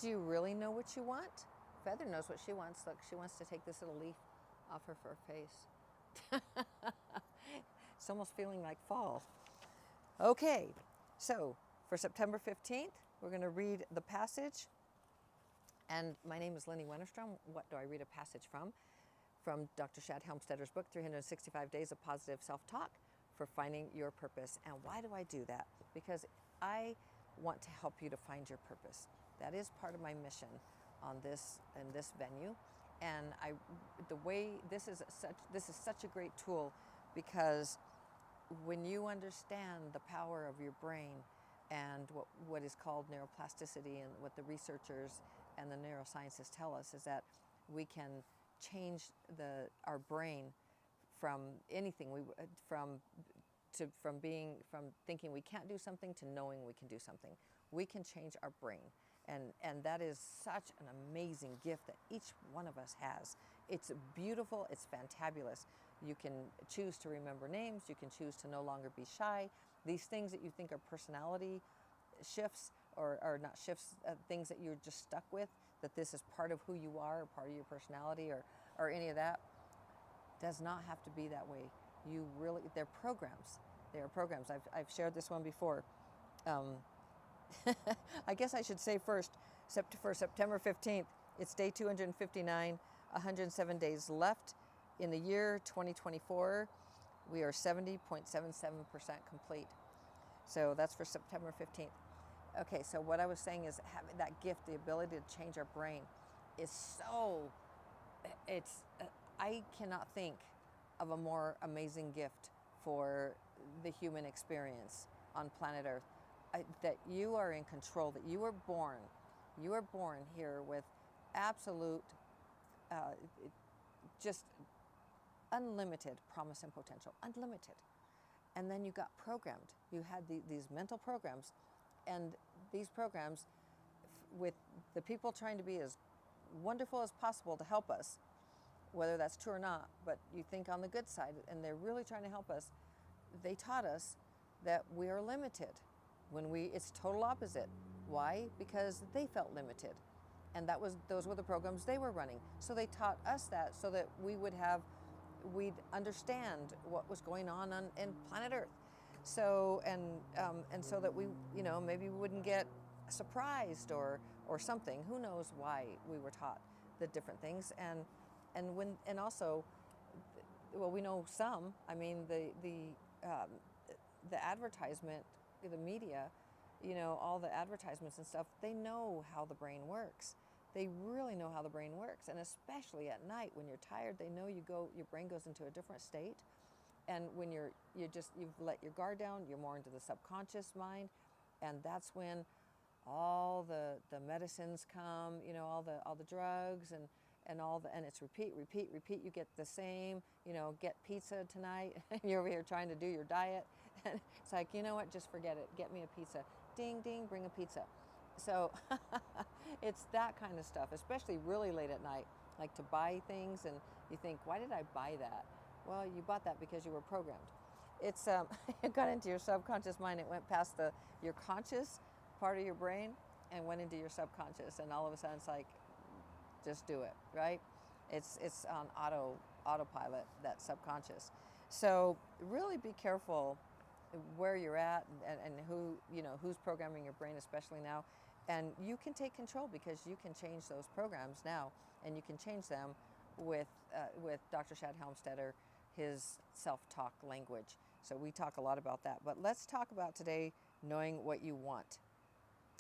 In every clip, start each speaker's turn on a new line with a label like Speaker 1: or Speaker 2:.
Speaker 1: Do you really know what you want? Feather knows what she wants. Look, she wants to take this little leaf off her face. It's almost feeling like fall. Okay, so for September 15th, we're going to read the passage. And my name is Lenny Wennerstrom. What do I read a passage from? From Dr. Shad Helmstedter's book, 365 Days of Positive Self-Talk for Finding Your Purpose. And why do I do that? Because I want to help you to find your purpose. That is part of my mission on this in this venue. And this is such a great tool, because when you understand the power of your brain and what is called neuroplasticity, and what the researchers and the neuroscientists tell us is that we can change our brain from anything, from thinking we can't do something to knowing we can do something. We can change our brain. And that is such an amazing gift that each one of us has. It's beautiful, it's fantabulous. You can choose to remember names, you can choose to no longer be shy. These things that you think are personality shifts, or not shifts, things that you're just stuck with, that this is part of who you are, or part of your personality, or any of that, does not have to be that way. They're programs. They are programs. I've shared this one before. I guess I should say first, for September 15th, it's day 259, 107 days left in the year 2024. We are 70.77% complete. So that's for September 15th. Okay, so what I was saying is, having that gift, the ability to change our brain, is I cannot think of a more amazing gift for the human experience on planet Earth. That you are in control, that you are born here with absolute, just unlimited promise and potential, unlimited. And then you got programmed. You had these mental programs, and these programs, with the people trying to be as wonderful as possible to help us, whether that's true or not, but you think on the good side, and they're really trying to help us, they taught us that we are limited. It's total opposite. Why? Because they felt limited. And those were the programs they were running. So they taught us that so that we'd understand what was going on in planet Earth. So, and so that we, maybe we wouldn't get surprised or something. Who knows why we were taught the different things. And also, well, we know some. I mean, the advertisement, the media, all the advertisements and stuff, they know how the brain works. They really know how the brain works. And especially at night when you're tired, they know your brain goes into a different state. And when you've let your guard down, you're more into the subconscious mind. And that's when all the medicines come, all the drugs and it's repeat. You get the same, get pizza tonight. You're over here trying to do your diet. And it's like, you know what, just forget it. Get me a pizza. Ding, ding, bring a pizza. So it's that kind of stuff, especially really late at night, like to buy things and you think, why did I buy that? Well, you bought that because you were programmed. It got into your subconscious mind. It went past your conscious part of your brain and went into your subconscious. And all of a sudden it's like, just do it, right? It's on autopilot, that subconscious. So really be careful where you're at and who's programming your brain, especially now. And you can take control, because you can change those programs now, and you can change them with Dr. Shad Helmstetter, his self-talk language. So we talk a lot about that. But let's talk about today knowing what you want.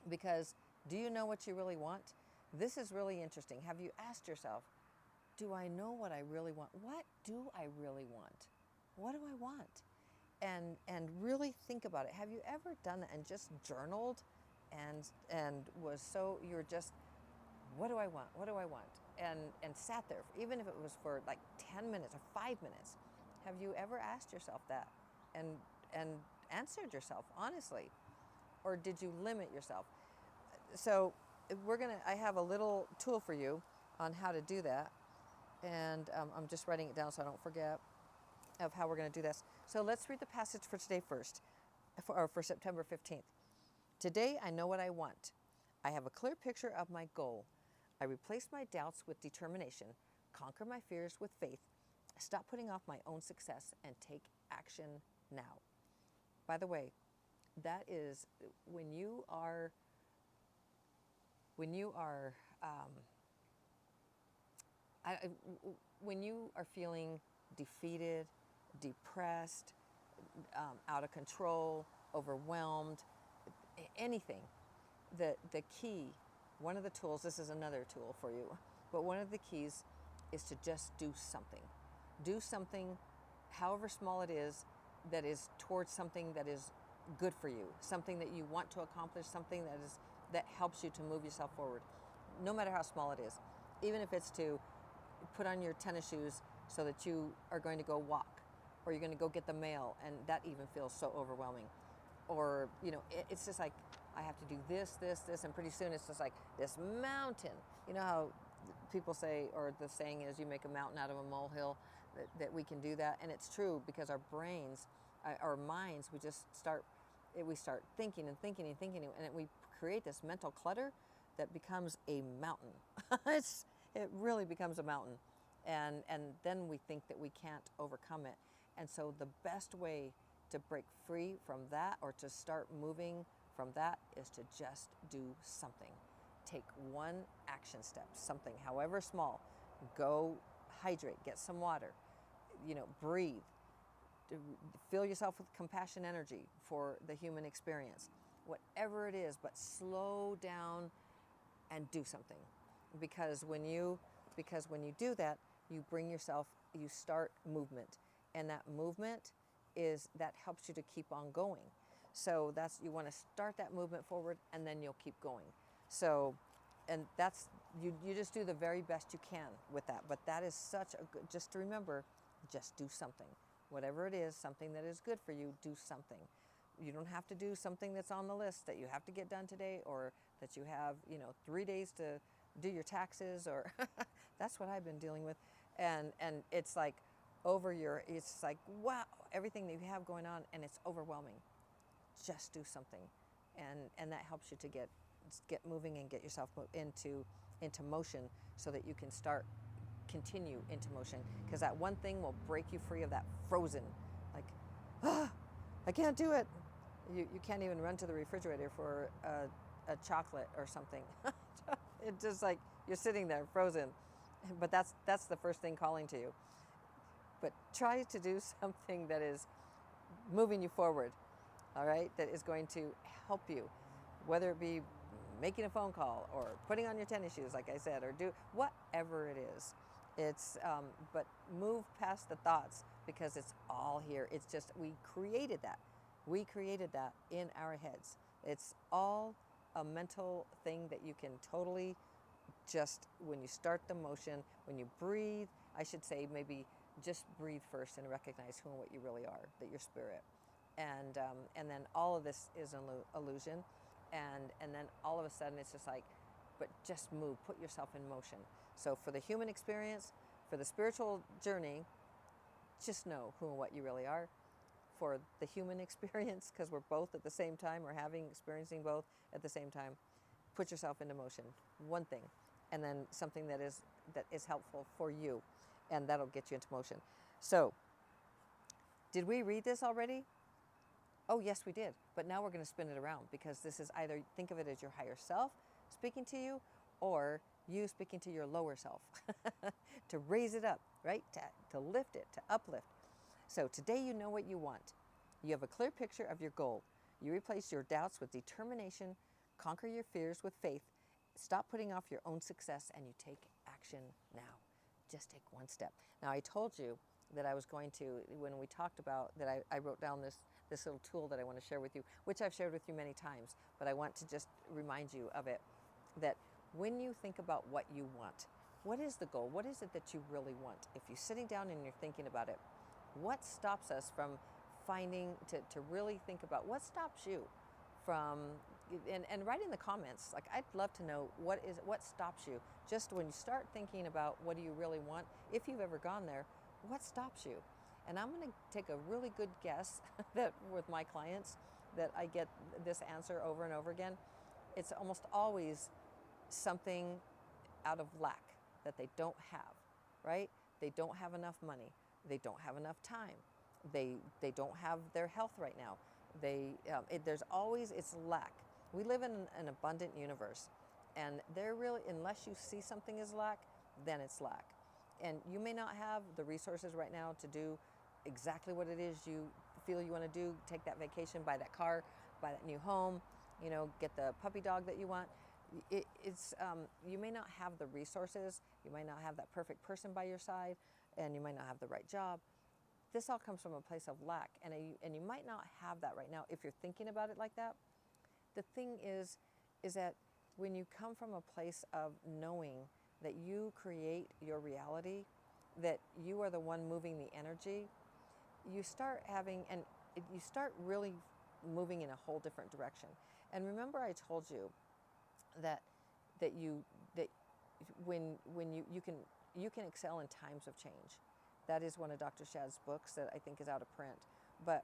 Speaker 1: Because do you know what you really want? This is really interesting. Have you asked yourself, do I know what I really want? What do I really want? What do I want? And really think about it. Have you ever done that and just journaled and you're just, what do I want? What do I want? And sat there, even if it was for like 10 minutes or 5 minutes. Have you ever asked yourself that and answered yourself honestly? Or did you limit yourself? So I have a little tool for you on how to do that. And I'm just writing it down so I don't forget of how we're going to do this. So let's read the passage for today first, for September 15th. Today I know what I want. I have a clear picture of my goal. I replace my doubts with determination, conquer my fears with faith, stop putting off my own success, and take action now. By the way, that is when you are um, I, when you are feeling defeated, depressed, out of control, overwhelmed, anything. The key, one of the tools, this is another tool for you, but one of the keys is to just do something. Do something, however small it is, that is towards something that is good for you, something that you want to accomplish, something that helps you to move yourself forward, no matter how small it is. Even if it's to put on your tennis shoes so that you are going to go walk, or you're going to go get the mail, and that even feels so overwhelming. Or, it's just like, I have to do this, and pretty soon it's just like this mountain. You know how people say, or the saying is, you make a mountain out of a molehill, that we can do that. And it's true, because our brains, our minds, we start thinking and thinking and thinking, and we create this mental clutter that becomes a mountain. It really becomes a mountain. And then we think that we can't overcome it. And so the best way to break free from that, or to start moving from that, is to just do something. Take one action step, something, however small. Go hydrate, get some water, breathe. Fill yourself with compassion energy for the human experience. Whatever it is, but slow down and do something. Because when you do that, you start movement. And that movement that helps you to keep on going. So you want to start that movement forward, and then you'll keep going. So, and that's, you just do the very best you can with that. But that is such a good, just to remember, just do something. Whatever it is, something that is good for you, do something. You don't have to do something that's on the list that you have to get done today, or that you have, 3 days to do your taxes, or that's what I've been dealing with. And it's like it's like, wow, everything that you have going on, and it's overwhelming. Just do something. And that helps you to get moving and get yourself into motion, so that you can continue into motion, because that one thing will break you free of that frozen, like, I can't do it. You can't even run to the refrigerator for a chocolate or something. It's just like you're sitting there frozen. But that's the first thing calling to you. But try to do something that is moving you forward, all right, that is going to help you, whether it be making a phone call, or putting on your tennis shoes, like I said, or do whatever it is. But move past the thoughts, because it's all here. It's just, we created that. We created that in our heads. It's all a mental thing that you can totally just, when you start the motion, when you breathe, I should say, maybe just breathe first and recognize who and what you really are, that you're spirit. And then all of this is an illusion. And then all of a sudden it's just like, but just move, put yourself in motion. So for the human experience, for the spiritual journey, just know who and what you really are. For the human experience, because we're both at the same time, or experiencing both at the same time, put yourself into motion. One thing, and then something that is helpful for you, and that'll get you into motion. So, did we read this already? Oh, yes, we did. But now we're going to spin it around, because this is either, think of it as your higher self speaking to you, or you speaking to your lower self, to raise it up, right? To lift it, to uplift. So today you know what you want. You have a clear picture of your goal. You replace your doubts with determination, conquer your fears with faith, stop putting off your own success, and you take action now. Just take one step. Now, I told you that I was going to, when we talked about that, I wrote down this little tool that I want to share with you, which I've shared with you many times, but I want to just remind you of it, that when you think about what you want, what is the goal? What is it that you really want? If you're sitting down and you're thinking about it, what stops us from finding, to really think about what stops you from, and write in the comments, like, I'd love to know what stops you, just when you start thinking about what do you really want, if you've ever gone there, what stops you? And I'm going to take a really good guess that with my clients, that I get this answer over and over again. it's almost always something out of lack that they don't have, right? They don't have enough money. They don't have enough time. They don't have their health right now. There's always, it's lack. We live in an abundant universe, and there really, unless you see something as lack, then it's lack. And you may not have the resources right now to do exactly what it is you feel you want to do. Take that vacation, buy that car, buy that new home, get the puppy dog that you want. You may not have the resources, you might not have that perfect person by your side, and you might not have the right job. This all comes from a place of lack, and you might not have that right now if you're thinking about it like that. The thing is that when you come from a place of knowing that you create your reality, that you are the one moving the energy, you start you start really moving in a whole different direction. And remember, I told you that when you can excel in times of change. That is one of Dr. Shad's books that I think is out of print. But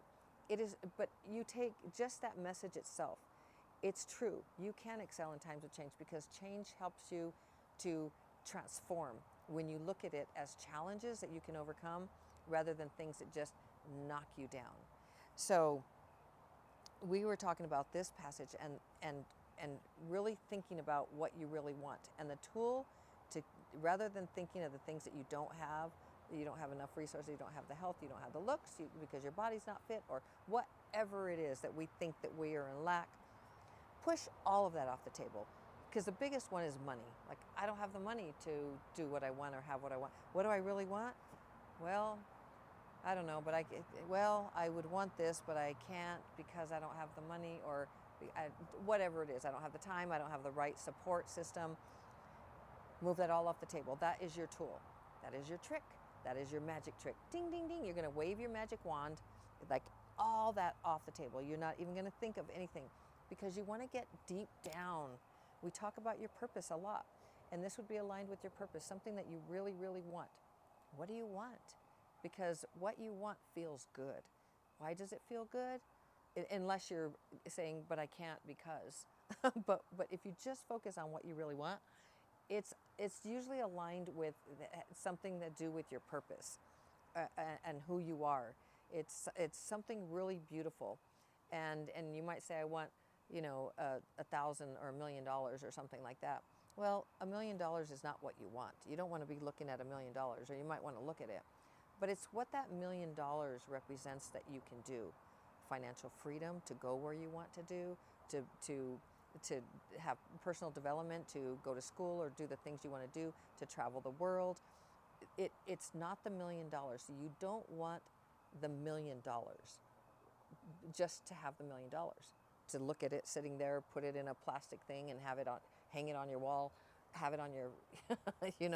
Speaker 1: you take just that message itself. It's true. You can excel in times of change because change helps you to transform when you look at it as challenges that you can overcome rather than things that just knock you down. So we were talking about this passage and really thinking about what you really want. And the tool to, rather than thinking of the things that you don't have enough resources, you don't have the health, you don't have the looks, because your body's not fit, or whatever it is that we think that we are in lack, push all of that off the table. Because the biggest one is money. Like, I don't have the money to do what I want or have what I want. What do I really want? Well, I don't know, but I would want this, but I can't because I don't have the money, or whatever it is. I don't have the time, I don't have the right support system. Move that all off the table. That is your tool. That is your trick. That is your magic trick. Ding, ding, ding. You're going to wave your magic wand, like all that off the table. You're not even going to think of anything because you want to get deep down. We talk about your purpose a lot, and this would be aligned with your purpose, something that you really, really want. What do you want? Because what you want feels good. Why does it feel good? Unless you're saying, but I can't because. but if you just focus on what you really want, it's usually aligned with something to do with your purpose and who you are. It's something really beautiful, and you might say, I want $1,000 or $1 million or something like that. Well, $1 million is not what you want. You don't want to be looking at $1 million, or you might want to look at it. But it's what that $1 million represents that you can do. Financial freedom to go where you want to do, to have personal development, to go to school or do the things you want to do, to travel the world. It's not the $1 million. So you don't want the $1 million just to have the $1 million. To look at it sitting there, put it in a plastic thing and have it on, hang it on your wall, have it on your,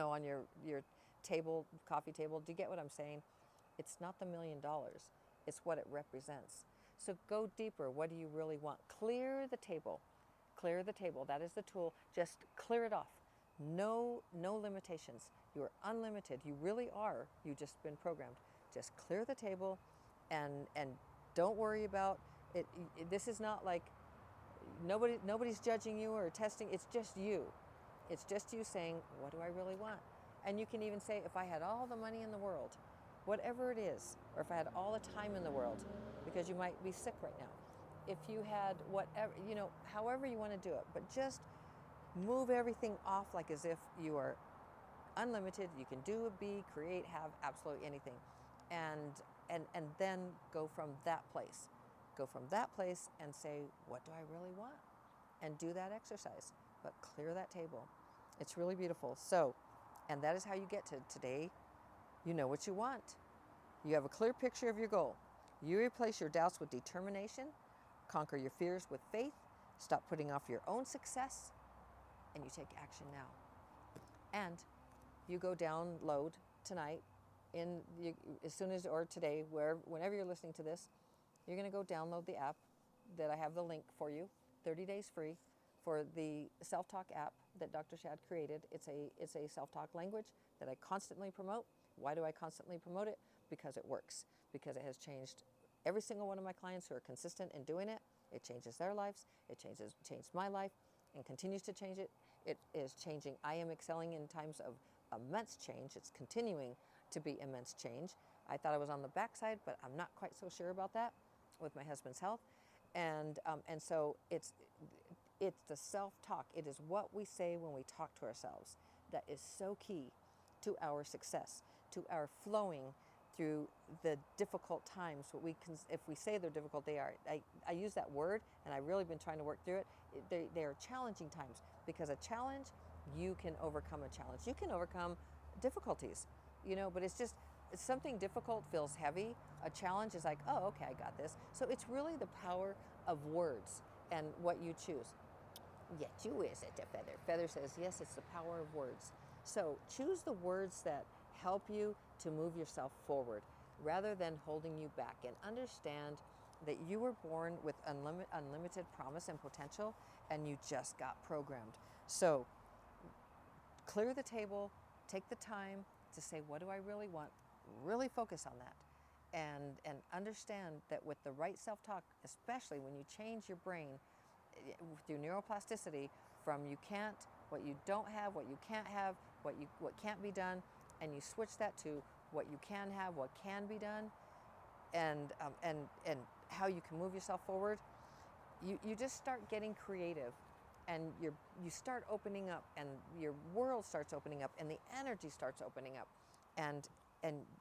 Speaker 1: on your table, coffee table. Do you get what I'm saying? It's not the $1 million. It's what it represents. So go deeper. What do you really want? Clear the table. Clear the table. That is the tool. Just clear it off. No limitations. You are unlimited. You really are. You've just been programmed. Just clear the table, and don't worry about it. This is not like nobody's judging you or testing. It's just you. It's just you saying, what do I really want? And you can even say, if I had all the money in the world, whatever it is, or if I had all the time in the world, because you might be sick right now. If you had whatever, however you want to do it, but just move everything off like as if you are unlimited. You can do, be, create, have absolutely anything. And then go from that place. Go from that place and say, what do I really want? And do that exercise, but clear that table. It's really beautiful. So, and that is how you get to today. You know what you want. You have a clear picture of your goal. You replace your doubts with determination, conquer your fears with faith, stop putting off your own success, and you take action now. And you go download tonight, as soon as, or today, whenever you're listening to this, you're going to go download the app that I have the link for you, 30 days free, for the self-talk app that Dr. Shad created. It's a self-talk language that I constantly promote. Why do I constantly promote it? Because it works. Because it has changed every single one of my clients who are consistent in doing it. It changes their lives. It changed my life. and continues to change it. It is changing. I am excelling in times of immense change. It's continuing to be immense change. I thought I was on the backside, but I'm not quite so sure about that with my husband's health. And so it's the self-talk. It is what we say when we talk to ourselves that is so key to our success, to our flowing through the difficult times. If we say they're difficult, they are. I use that word, and I've really been trying to work through it. They are challenging times, because a challenge, you can overcome a challenge. You can overcome difficulties, but it's something difficult feels heavy. A challenge is like, oh, okay, I got this. So it's really the power of words and what you choose. Yet you is it, Feather? Feather says, yes, it's the power of words. So choose the words that help you to move yourself forward rather than holding you back, and understand that you were born with unlimited promise and potential, and you just got programmed. So clear the table, take the time to say, what do I really want? Really focus on that, and understand that with the right self-talk, especially when you change your brain through neuroplasticity from you can't, what you don't have, what you can't have, what can't be done, and you switch that to what you can have, what can be done, and how you can move yourself forward, you just start getting creative, and you start opening up, and your world starts opening up, and the energy starts opening up, and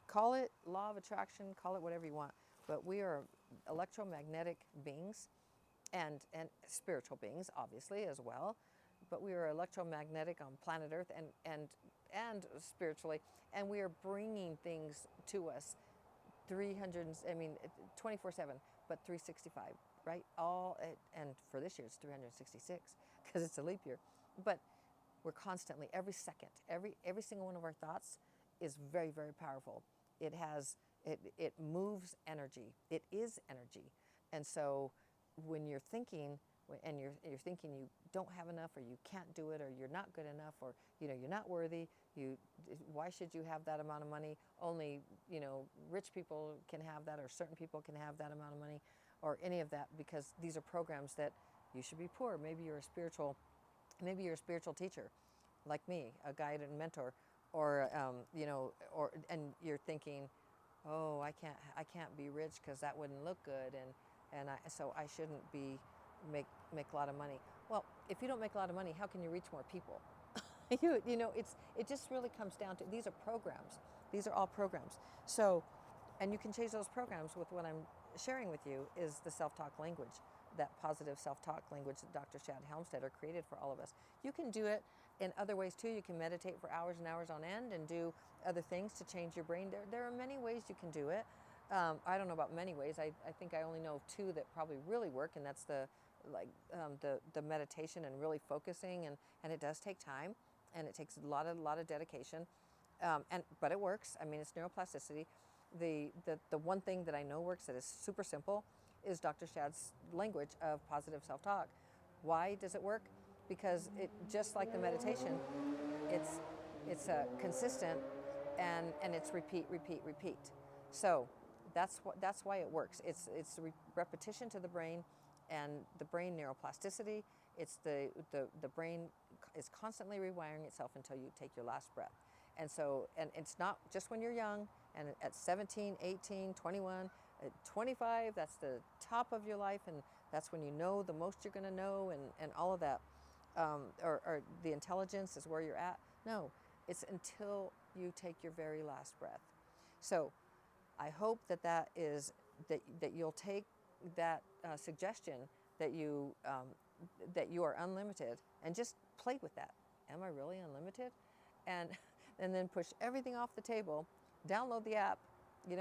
Speaker 1: call it law of attraction, call it whatever you want, but we are electromagnetic beings, and spiritual beings, obviously, as well. But we are electromagnetic on planet Earth, and spiritually, and we are bringing things to us 24/7, but 365, right? And for this year it's 366 because it's a leap year. But we're constantly, every second, every single one of our thoughts is very, very powerful. It moves energy. It is energy. And so when you're thinking, and you're thinking you don't have enough, or you can't do it, or you're not good enough, or you're not worthy, why should you have that amount of money? Only rich people can have that, or certain people can have that amount of money, or any of that, because these are programs that you should be poor. Maybe you're a spiritual teacher, like me, a guide and mentor, or and you're thinking, oh, I can't be rich because that wouldn't look good, so I shouldn't make a lot of money. Well, if you don't make a lot of money, how can you reach more people? It just really comes down to, these are programs. These are all programs. So, and you can change those programs with what I'm sharing with you, is the self-talk language, that positive self-talk language that Dr. Shad Helmstetter created for all of us. You can do it in other ways too. You can meditate for hours and hours on end and do other things to change your brain. There are many ways you can do it. I don't know about many ways. I think I only know two that probably really work, and that's the meditation and really focusing, and it does take time, and it takes a lot of dedication, but it works. I mean, it's neuroplasticity. The one thing that I know works that is super simple is Dr. Shad's language of positive self-talk. Why does it work? Because it, just like the meditation, it's consistent, and it's repeat. So that's why it works. It's repetition to the brain, and the brain neuroplasticity. It's the brain is constantly rewiring itself until you take your last breath. And so, and it's not just when you're young, and at 17, 18, 21, 25, that's the top of your life, and that's when you know the most you're going to know, and all of that, or the intelligence is where you're at. No, it's until you take your very last breath. So I hope that you'll take that suggestion that you are unlimited, and just play with that. Am I really unlimited? And then push everything off the table, download the app,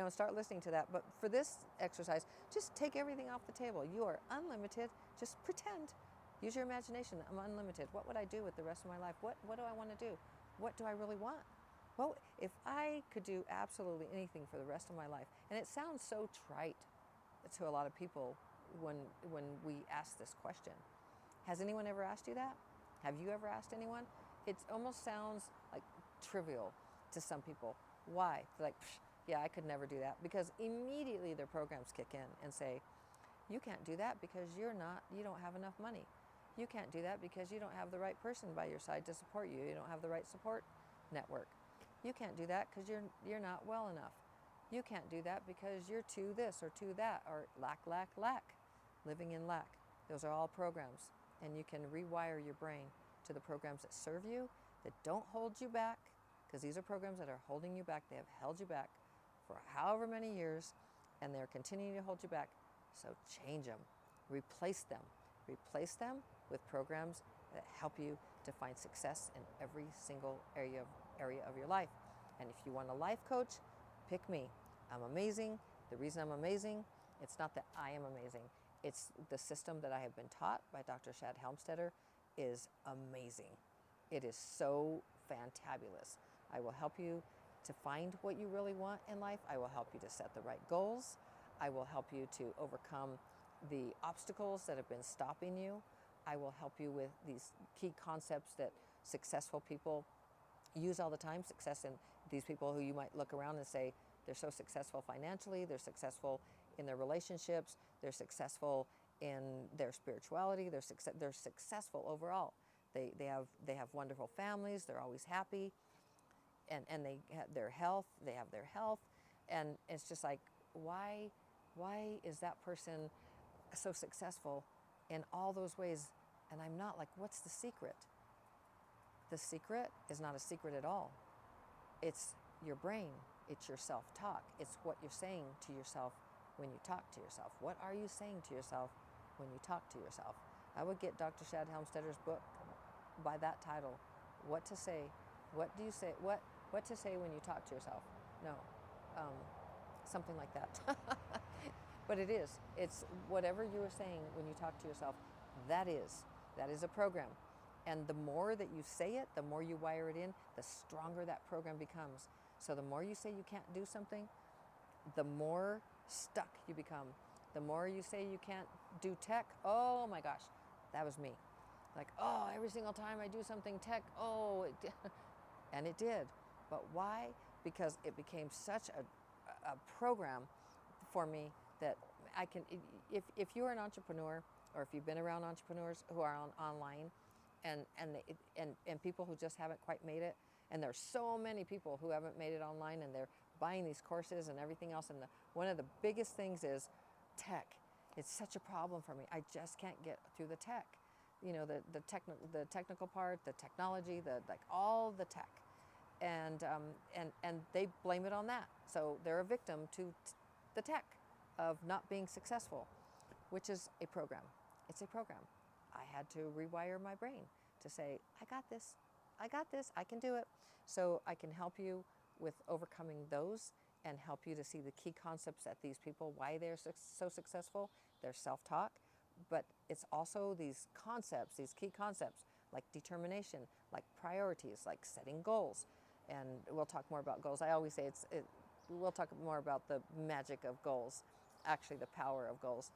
Speaker 1: start listening to that. But for this exercise, just take everything off the table. You are unlimited. Just pretend. Use your imagination. I'm unlimited. What would I do with the rest of my life? What do I want to do? What do I really want? Well, if I could do absolutely anything for the rest of my life, and it sounds so trite to a lot of people when we ask this question. Has anyone ever asked you that? Have you ever asked anyone? It almost sounds like trivial to some people. Why? They're like, yeah, I could never do that, because immediately their programs kick in and say, you can't do that because you don't have enough money. You can't do that because you don't have the right person by your side to support you. You don't have the right support network. You can't do that because you're not well enough. You can't do that because you're too this or too that, or lack, living in lack. Those are all programs, and you can rewire your brain to the programs that serve you, that don't hold you back, because these are programs that are holding you back. They have held you back for however many years, and they're continuing to hold you back. So change them, replace them with programs that help you to find success in every single area of your life. And if you want a life coach, pick me. I'm amazing. The reason I'm amazing, it's not that I am amazing. It's the system that I have been taught by Dr. Shad Helmstetter is amazing. It is so fantabulous. I will help you to find what you really want in life. I will help you to set the right goals. I will help you to overcome the obstacles that have been stopping you. I will help you with these key concepts that successful people use all the time. Success in these people who you might look around and say they're so successful financially, they're successful in their relationships, they're successful in their spirituality, they're successful overall. They have wonderful families, they're always happy, and they have their health, and it's just like, why is that person so successful in all those ways and I'm not? Like, what's the secret? The secret is not a secret at all. It's your brain, it's your self-talk, it's what you're saying to yourself when you talk to yourself. What are you saying to yourself when you talk to yourself? I would get Dr. Shad Helmstetter's book by that title, What to Say. What do you say? What to say when you talk to yourself? No, something like that. But it is. It's whatever you are saying when you talk to yourself. That is a program. And the more that you say it, the more you wire it in, the stronger that program becomes. So the more you say you can't do something, the more stuck you become. The more you say you can't do tech, oh my gosh, that was me. Like, oh, every single time I do something tech, oh, and it did. But why? Because it became such a program for me that I can, if you're an entrepreneur, or if you've been around entrepreneurs who are online, and people who just haven't quite made it, and there's so many people who haven't made it online, and they're buying these courses and everything else, and one of the biggest things is tech. It's such a problem for me. I just can't get through the tech. You know, the technical part, the technology, like all the tech, and they blame it on that. So they're a victim to the tech of not being successful, which is a program. It's a program. I had to rewire my brain to say, I got this, I can do it. So I can help you with overcoming those and help you to see the key concepts that these people, why they're so successful, their self-talk, but it's also these concepts, these key concepts, like determination, like priorities, like setting goals. And we'll talk more about goals. I always say we'll talk more about the magic of goals, actually the power of goals,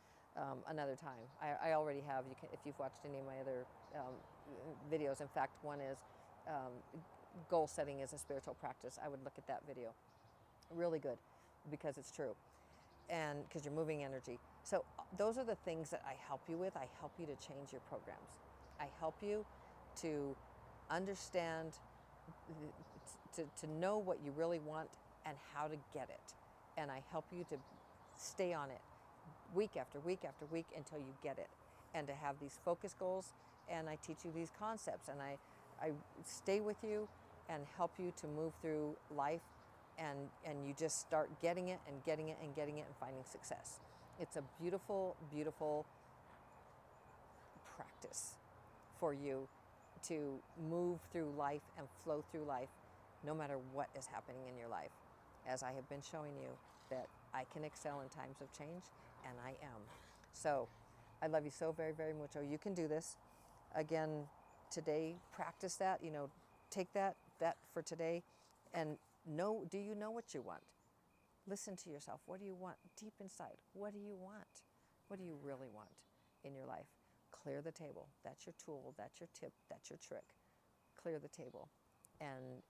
Speaker 1: another time. I already have, if you've watched any of my other videos. In fact, one is goal setting is a spiritual practice. I would look at that video. Really good, because it's true, and because you're moving energy. So those are the things that I help you with. I help you to change your programs. I help you to understand, to know what you really want and how to get it. And I help you to stay on it week after week after week until you get it, and to have these focus goals. And I teach you these concepts, and I stay with you and help you to move through life, and you just start getting it and getting it and getting it and finding success. It's a beautiful, beautiful practice for you to move through life and flow through life no matter what is happening in your life. As I have been showing you that I can excel in times of change, and I am. So I love you so very, very much. Oh, you can do this. Again, today, practice that, take that for today, and do you know what you want? Listen to yourself. What do you want deep inside? What do you want? What do you really want in your life? Clear the table. That's your tool. That's your tip. That's your trick. Clear the table, and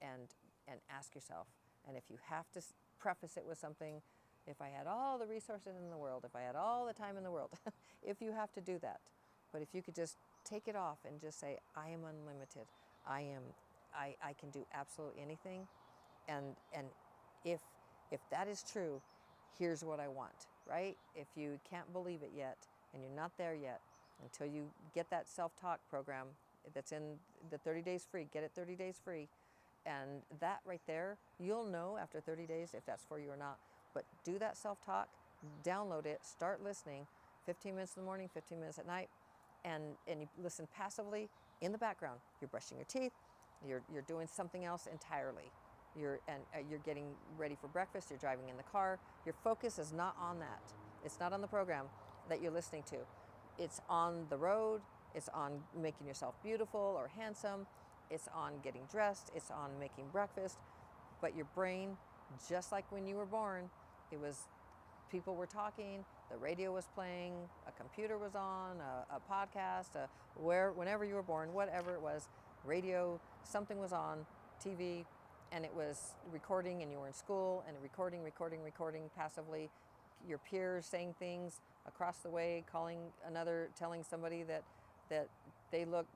Speaker 1: ask yourself. And if you have to preface it with something, if I had all the resources in the world, if I had all the time in the world, if you have to do that, but if you could just take it off and just say, I am unlimited. I can do absolutely anything. And if that is true, here's what I want, right? If you can't believe it yet and you're not there yet, until you get that self-talk program that's in the 30 days free, get it 30 days free. And that right there, you'll know after 30 days if that's for you or not. But do that self-talk, download it, start listening, 15 minutes in the morning, 15 minutes at night, and you listen passively in the background. You're brushing your teeth, you're doing something else entirely. You're getting ready for breakfast, you're driving in the car. Your focus is not on that. It's not on the program that you're listening to. It's on the road, it's on making yourself beautiful or handsome, it's on getting dressed, it's on making breakfast. But your brain, just like when you were born, it was, people were talking, the radio was playing, a computer was on, a podcast, whenever you were born, whatever it was, radio, something was on, TV, and it was recording, and you were in school, and recording passively, your peers saying things across the way, telling somebody that they look,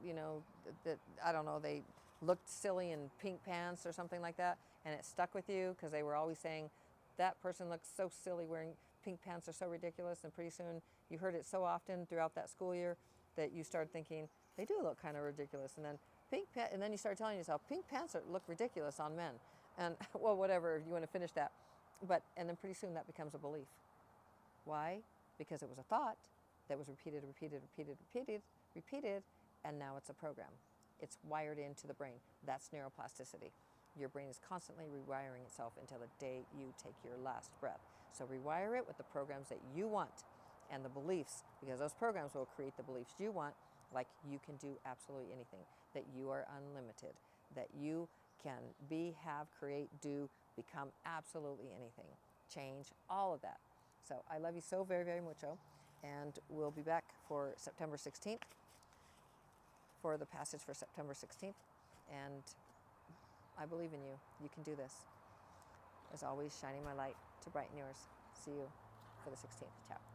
Speaker 1: that, I don't know, they looked silly in pink pants or something like that, and it stuck with you because they were always saying, that person looks so silly wearing pink pants, are so ridiculous. And pretty soon you heard it so often throughout that school year that you started thinking, they do look kind of ridiculous. And then you start telling yourself, pink pants look ridiculous on men. And well, whatever, if you want to finish that. And then pretty soon that becomes a belief. Why? Because it was a thought that was repeated, and now it's a program. It's wired into the brain. That's neuroplasticity. Your brain is constantly rewiring itself until the day you take your last breath. So rewire it with the programs that you want and the beliefs, because those programs will create the beliefs you want, like you can do absolutely anything, that you are unlimited, that you can be, have, create, do, become absolutely anything, change, all of that. So I love you so very, very mucho, and we'll be back for September 16th, for the passage for September 16th, and I believe in you. You can do this. As always, shining my light to brighten yours. See you for the 16th. Ciao.